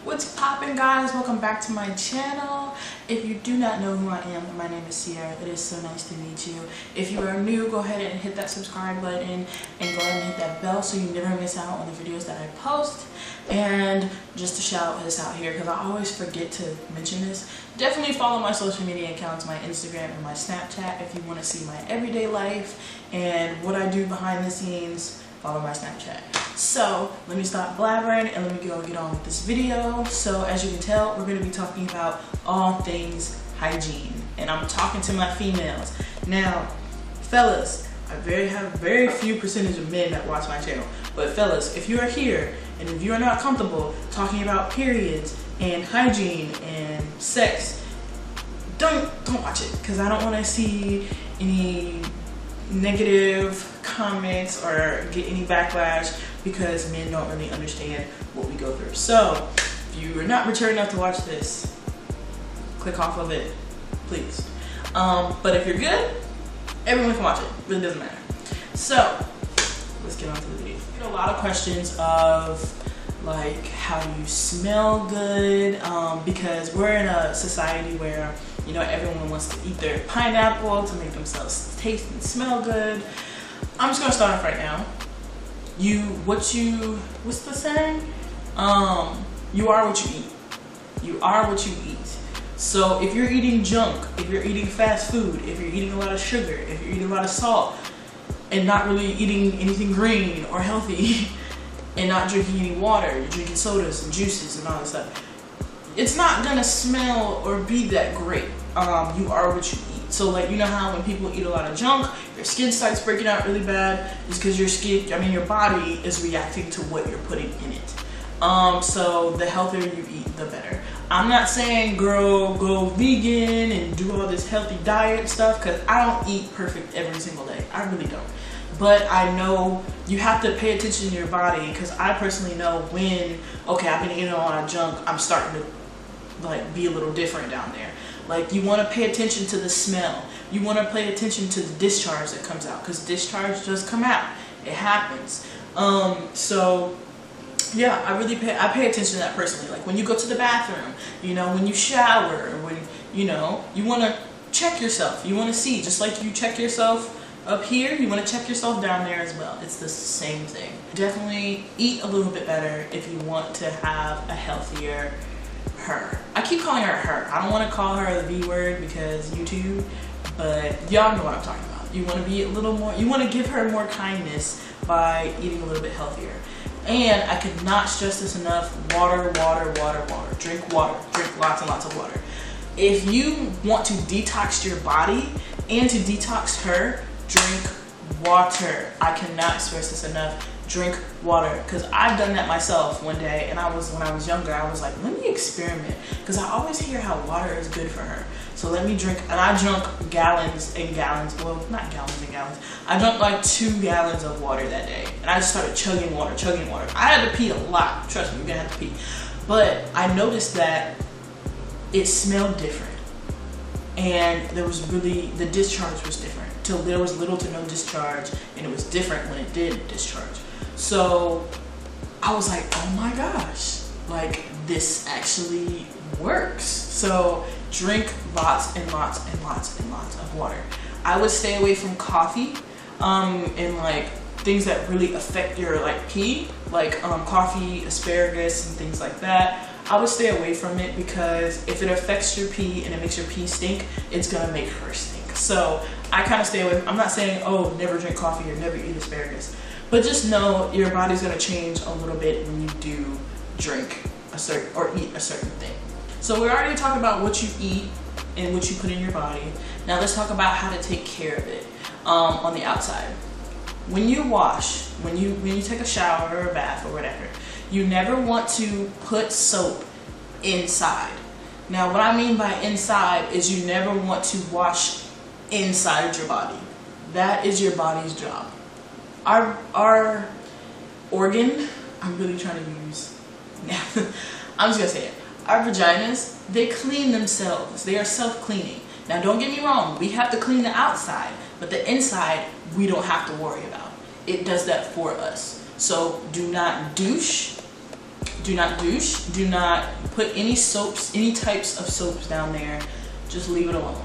What's poppin', guys? Welcome back to my channel. If you do not know who I am, my name is Sierra. It is so nice to meet you. If you are new, go ahead and hit that subscribe button and go ahead and hit that bell so you never miss out on the videos that I post. And just to shout this out here, because I always forget to mention this, definitely follow my social media accounts, my Instagram and my Snapchat, if you want to see my everyday life and what I do behind the scenes. Follow my Snapchat. So let me stop blabbering and let me go get on with this video. So as you can tell, we're going to be talking about all things hygiene, and I'm talking to my females. Now, fellas, I have very few percentage of men that watch my channel, but fellas, if you are here and if you are not comfortable talking about periods and hygiene and sex, don't watch it, because I don't want to see any negative comments or get any backlash, because men don't really understand what we go through. So if you are not mature enough to watch this, click off of it, please. But if you're good, everyone can watch it. It really doesn't matter. So let's get on to the video. I get a lot of questions of like, how do you smell good? Because we're in a society where, you know, everyone wants to eat their pineapple to make themselves taste and smell good. I'm just gonna start off right now. What's the saying? You are what you eat. You are what you eat. So if you're eating junk, if you're eating fast food, if you're eating a lot of sugar, if you're eating a lot of salt, and not really eating anything green or healthy, and not drinking any water, you're drinking sodas and juices and all this stuff, it's not gonna smell or be that great. You are what you eat. So like, you know how when people eat a lot of junk, your skin starts breaking out really bad? It's because your body is reacting to what you're putting in it. So the healthier you eat, the better. I'm not saying, girl, go vegan and do all this healthy diet stuff, because I don't eat perfect every single day. I really don't. But I know you have to pay attention to your body, because I personally know when, okay, I've been eating a lot of junk, I'm starting to like be a little different down there. Like, you want to pay attention to the smell. You want to pay attention to the discharge that comes out, because discharge does come out. It happens. So yeah, I pay attention to that personally. Like when you go to the bathroom, you know, when you shower, when, you know, you want to check yourself. You want to see, just like you check yourself up here, you want to check yourself down there as well. It's the same thing. Definitely eat a little bit better if you want to have a healthier her. I keep calling her her. I don't want to call her the V word because YouTube, but y'all know what I'm talking about. You want to be a little more, you want to give her more kindness by eating a little bit healthier. And I could not stress this enough: water, water, water, water. Drink water. Drink lots and lots of water. If you want to detox your body and to detox her, drink water. I cannot stress this enough. Drink water, because I've done that myself one day, and when I was younger, I was like, let me experiment, because I always hear how water is good for her. So let me drink, and I drank gallons and gallons, well, not gallons and gallons, I drank like 2 gallons of water that day, and I just started chugging water, chugging water. I had to pee a lot, trust me, you're gonna have to pee. But I noticed that it smelled different, and there was really, the discharge was different. There was little to no discharge, and it was different when it did discharge. So I was like, oh my gosh, like this actually works. So drink lots and lots and lots and lots of water. I would stay away from coffee and like things that really affect your like pee, like coffee, asparagus and things like that. I would stay away from it, because if it affects your pee and it makes your pee stink, it's gonna make her stink. So I kind of stay away. I'm not saying, oh, never drink coffee or never eat asparagus, but just know your body's gonna change a little bit when you do drink a certain or eat a certain thing. So we already talked about what you eat and what you put in your body. Now let's talk about how to take care of it on the outside. When you wash, when you take a shower or a bath or whatever, you never want to put soap inside. Now what I mean by inside is you never want to wash inside your body. That is your body's job. Our organ, I'm really trying to use, I'm just gonna say it. Our vaginas, they clean themselves. They are self-cleaning. Now don't get me wrong, we have to clean the outside, but the inside, we don't have to worry about. It does that for us. So do not douche, Do not douche. Do not put any soaps, any types of soaps down there. Just leave it alone.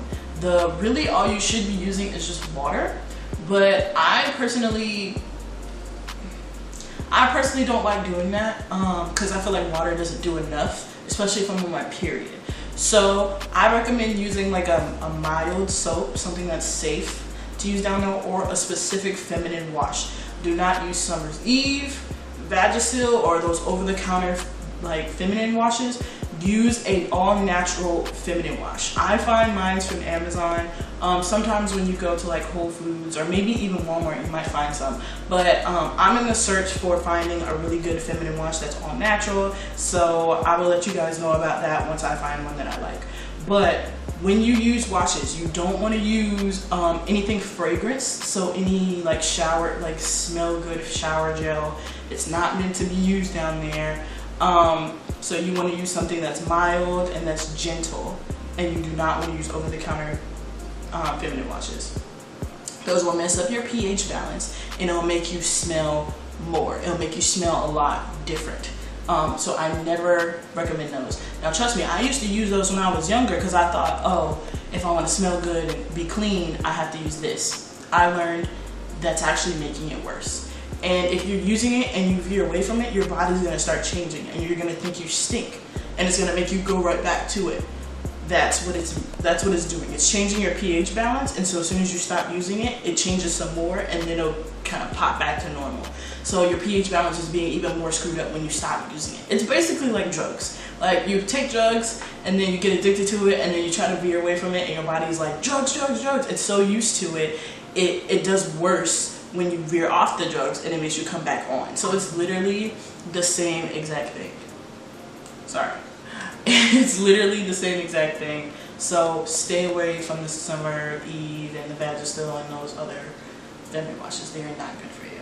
Really all you should be using is just water. But I personally don't like doing that because I feel like water doesn't do enough, especially if I'm on my period. So I recommend using like a mild soap, something that's safe to use down there, or a specific feminine wash. Do not use Summer's Eve, Vagisil, or those over-the-counter like feminine washes. Use a all-natural feminine wash. I find mine's from Amazon. Sometimes when you go to like Whole Foods or maybe even Walmart, you might find some. But I'm in the search for finding a really good feminine wash that's all natural. So I will let you guys know about that once I find one that I like. But when you use washes, you don't want to use anything fragrance. So any like shower, like smell good shower gel, it's not meant to be used down there. So you want to use something that's mild and that's gentle, and you do not want to use over-the-counter feminine washes. Those will mess up your pH balance, and it'll make you smell more. It'll make you smell a lot different. So I never recommend those. Now trust me, I used to use those when I was younger because I thought, oh, if I want to smell good and be clean, I have to use this. I learned that's actually making it worse. And if you're using it and you veer away from it, your body's going to start changing and you're going to think you stink, and it's going to make you go right back to it. That's what it's doing. It's changing your pH balance, and so as soon as you stop using it, it changes some more, and then it'll kind of pop back to normal. So your pH balance is being even more screwed up when you stop using it. It's basically like drugs. Like you take drugs and then you get addicted to it, and then you try to veer away from it, and your body's like, drugs, drugs, drugs. It's so used to it, it does worse when you veer off the drugs, and it makes you come back on. So it's literally the same exact thing. Sorry. It's literally the same exact thing. So stay away from the Summer Eve and the Vagisil and those other feminine washes. They are not good for you.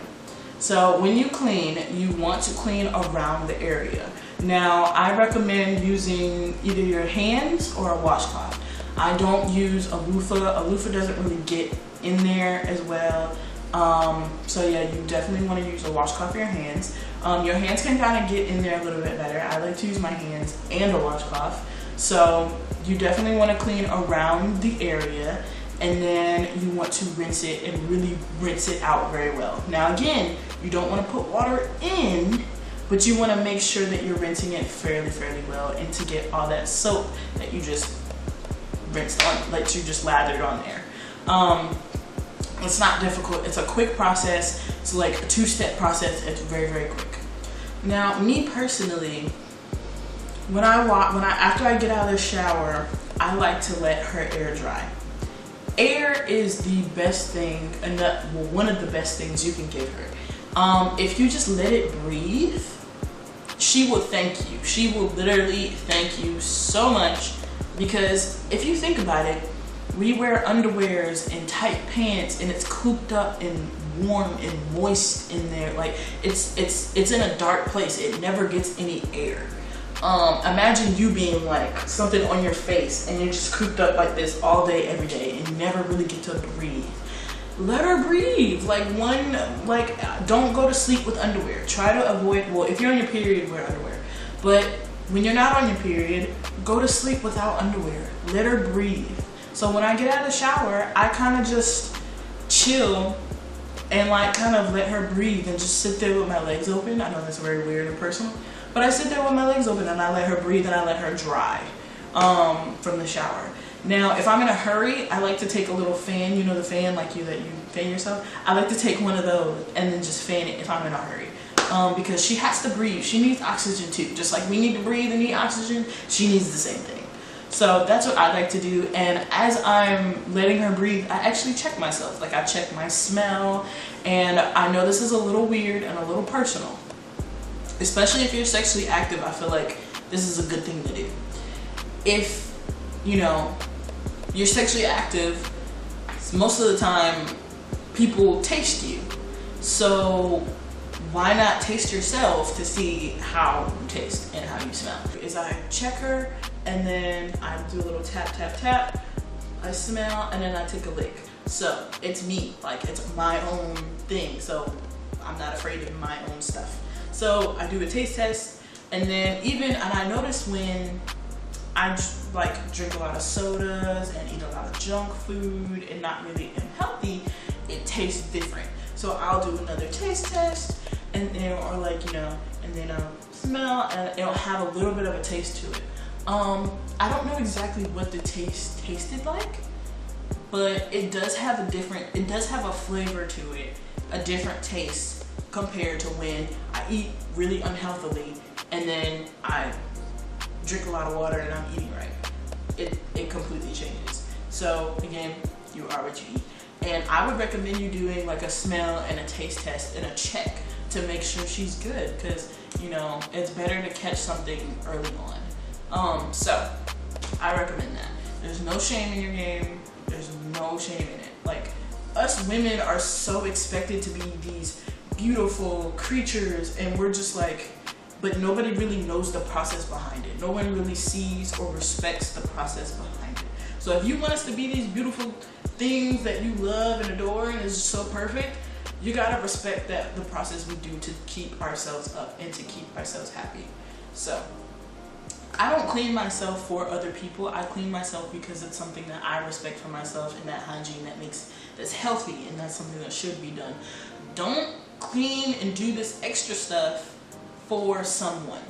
So when you clean, you want to clean around the area. Now I recommend using either your hands or a washcloth. I don't use a loofah. A loofah doesn't really get in there as well. So yeah, you definitely want to use a washcloth for your hands. Your hands can kind of get in there a little bit better. I like to use my hands and a washcloth. So you definitely want to clean around the area, and then you want to rinse it and really rinse it out very well. Now again, you don't want to put water in, but you want to make sure that you're rinsing it fairly well, and to get all that soap that you just rinsed on, like you just lathered on there. It's not difficult. It's a quick process. It's like a two-step process. It's very quick. Now, me personally, after I get out of the shower, I like to let her air dry. Air is the best thing, and one of the best things you can give her. If you just let it breathe, she will thank you. She will literally thank you so much, because if you think about it, we wear underwears and tight pants, and it's cooped up and warm and moist in there. Like it's in a dark place. It never gets any air. Imagine you being like something on your face, and you're just cooped up like this all day, every day, and you never really get to breathe. Let her breathe. Don't go to sleep with underwear. Try to avoid, well, if you're on your period, wear underwear. But when you're not on your period, go to sleep without underwear. Let her breathe. So when I get out of the shower, I kind of just chill and like kind of let her breathe and just sit there with my legs open. I know that's very weird and personal, but I sit there with my legs open and I let her breathe and I let her dry from the shower. Now, if I'm in a hurry, I like to take a little fan, you know the fan, like that you fan yourself. I like to take one of those and then just fan it if I'm in a hurry. Because she has to breathe. She needs oxygen too. Just like we need to breathe and need oxygen, she needs the same thing. So that's what I like to do, and as I'm letting her breathe, I actually check myself. Like I check my smell, and I know this is a little weird and a little personal. Especially if you're sexually active, I feel like this is a good thing to do. If, you know, you're sexually active, most of the time people taste you. So why not taste yourself to see how you taste and how you smell? Is I check her, and then I do a little tap, tap, tap. I smell, and then I take a lick. So it's me, like it's my own thing. So I'm not afraid of my own stuff. So I do a taste test, And then and I noticed when I like drink a lot of sodas and eat a lot of junk food and not really am healthy, it tastes different. So I'll do another taste test, and then or like, you know, and then smell, and it'll have a little bit of a taste to it. I don't know exactly what the taste tasted like, but it does have a flavor to it, a different taste compared to when I eat really unhealthily and then I drink a lot of water and I'm eating right. It completely changes. So again, you are what you eat. And I would recommend you doing like a smell and a taste test and a check to make sure she's good, because, you know, it's better to catch something early on. So I recommend that. There's no shame in your game. There's no shame in it. Like, us women are so expected to be these beautiful creatures, and we're just like, but nobody really knows the process behind it. No one really sees or respects the process behind it. So if you want us to be these beautiful things that you love and adore and is so perfect, you gotta respect that the process we do to keep ourselves up and to keep ourselves happy. So I don't clean myself for other people. I clean myself because it's something that I respect for myself, and that hygiene that's healthy, and that's something that should be done. Don't clean and do this extra stuff for someone.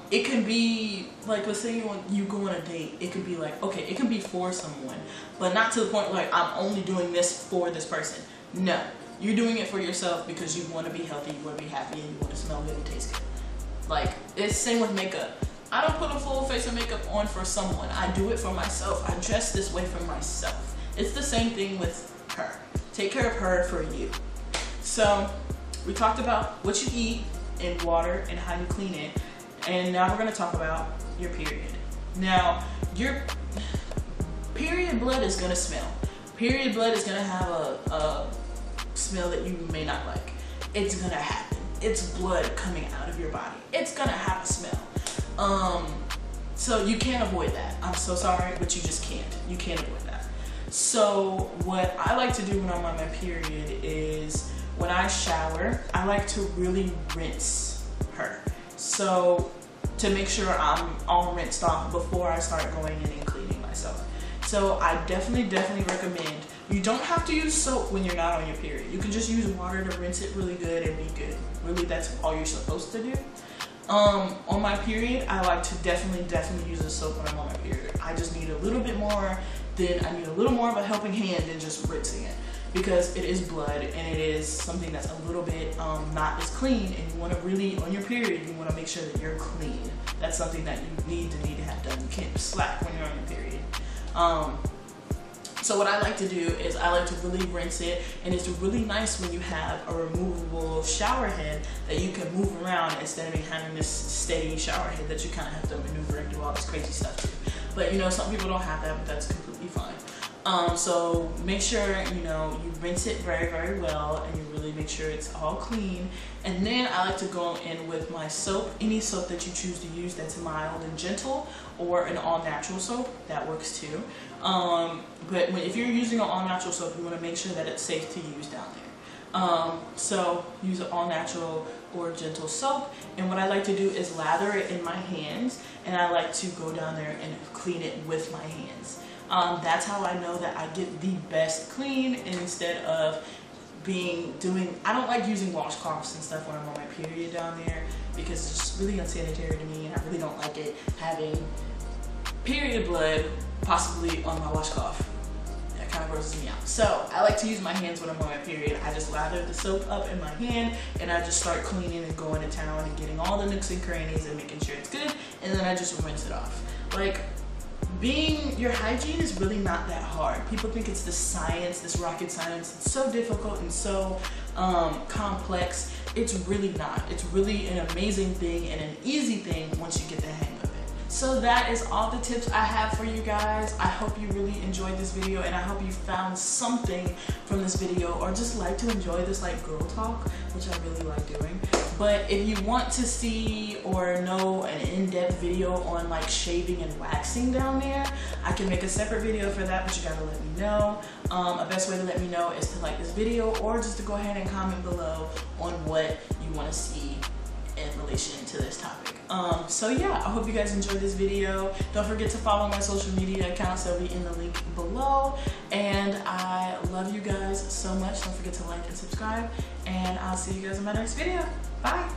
It can be like, let's say you go on a date, it could be like, okay, it can be for someone, but not to the point like I'm only doing this for this person. No, you're doing it for yourself because you want to be healthy, you want to be happy, and you want to smell good and taste good. Like, it's the same with makeup. I don't put a full face of makeup on for someone. I do it for myself. I dress this way for myself. It's the same thing with her. Take care of her for you. So we talked about what you eat and water and how you clean it. And now we're going to talk about your period. Now, your period blood is going to smell. Period blood is going to have a smell that you may not like. It's going to happen. It's blood coming out of your body. It's going to have a smell. So you can't avoid that. I'm so sorry, but you just can't. You can't avoid that. So what I like to do when I'm on my period is when I shower, I like to really rinse her. So to make sure I'm all rinsed off before I start going in and cleaning myself. So I definitely recommend, you don't have to use soap when you're not on your period. You can just use water to rinse it really good and be good. Really, that's all you're supposed to do. On my period, I like to definitely use a soap when I'm on my period. I just need a little bit more, I need a little more of a helping hand than just rinsing it, because it is blood and it is something that's a little bit not as clean, and you want to really, on your period, you want to make sure that you're clean. That's something that you need to have done. You can't slack when you're on your period. So what I like to do is I like to really rinse it, and it's really nice when you have a removable shower head that you can move around instead of having this steady shower head that you kind of have to maneuver and do all this crazy stuff to. But you know, some people don't have that, but that's completely fine. So make sure, you know, you rinse it very well, and you really make sure it's all clean. And then I like to go in with my soap, any soap that you choose to use that's mild and gentle, or an all-natural soap, that works too. But if you're using an all-natural soap, you want to make sure that it's safe to use down there. So use an all-natural or gentle soap, and what I like to do is lather it in my hands, and I like to go down there and clean it with my hands. That's how I know that I get the best clean, instead of I don't like using washcloths and stuff when I'm on my period down there, because it's just really unsanitary to me, and I really don't like it having period blood possibly on my washcloth. That kind of grosses me out. So I like to use my hands when I'm on my period. I just lather the soap up in my hand, and I just start cleaning and going to town and getting all the nooks and crannies and making sure it's good, and then I just rinse it off. Like, your hygiene is really not that hard. People think it's this science, this rocket science. It's so difficult and so complex. It's really not. It's really an amazing thing and an easy thing once you get the hang of it. So that is all the tips I have for you guys. I hope you really enjoyed this video, and I hope you found something from this video, or just like to enjoy this like girl talk, which I really like doing. But if you want to see or know an in-depth video on like shaving and waxing down there, I can make a separate video for that, but you gotta let me know. A best way to let me know is to like this video, or just to go ahead and comment below on what you want to see in the relation to this topic. So yeah, I hope you guys enjoyed this video. Don't forget to follow my social media accounts. They'll be in the link below. And I love you guys so much. Don't forget to like and subscribe. And I'll see you guys in my next video. Bye.